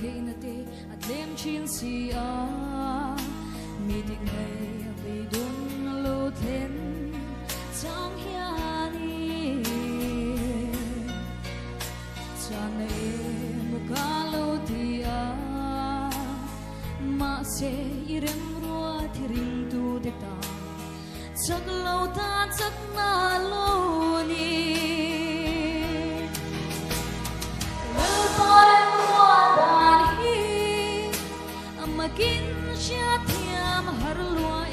thế na te at lem chin si a mi ting ngày về đun lô thêm trong hiani chan em muka lo dia ma se irem rua thiring tu de ta chắc lâu ta chắc na lo ni makin siya tiam harlua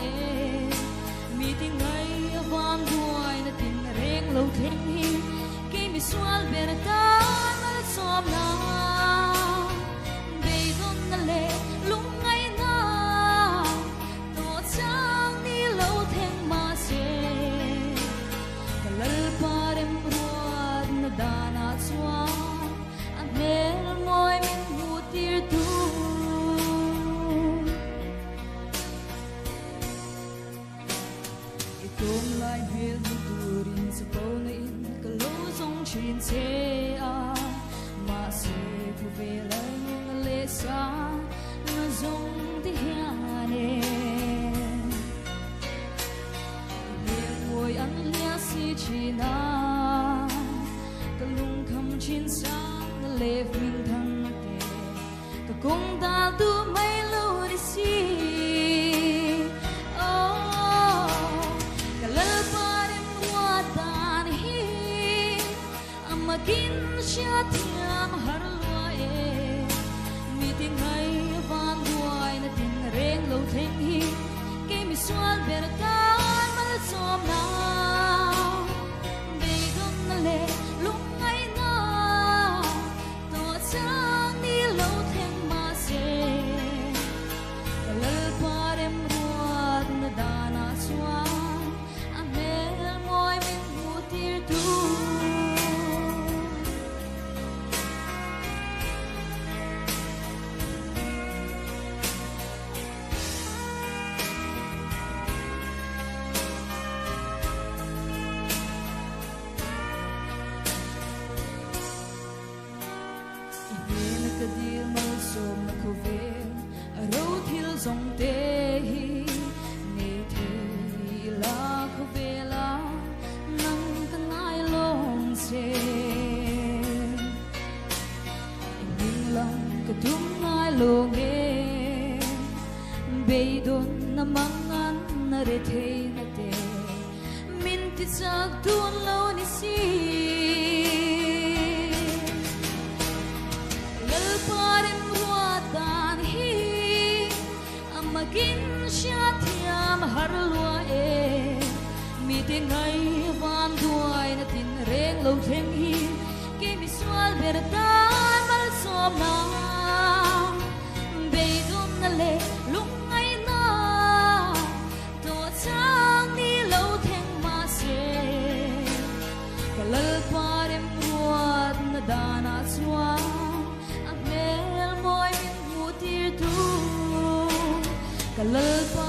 mi tingay van duay na tinreng lo tenghi kay miswal bertan al som na beidon na le lungay na to chang ni lo teng ma se kalal parem ruad na dana chwa ang mer moy min hutir tu Tôm lại biết turin sa pau na in kalo song chin se a ma se pu ve la ng le sa na zong ti hiane ye ngồi an lia si china kalung kham chin sa na le ving thang te ka kong da tu mai lo ri si makin siya tiam harlua mi tingay van duay na tinreng lo tenghi kay miswal berkan mal som na beidon na le lungay na to chang ni lo teng ma se kalal parem ruad na dana swan ang mel moy min hutir tu kadil mal som na kuven aro thil zong te hi ne the la kuvela nang kanai long se ning lang kadum ngai long e beidon na mangan na re the na te min ti sak tun lo ni si parem ruatan hi makin siya tiam harlua mi tingay van duay na tinreng lo tenghi kay miswal bertan mal som na beidon na le lungay na to chang ni lo teng ma se kalal parem ruat na dana swan kalal pa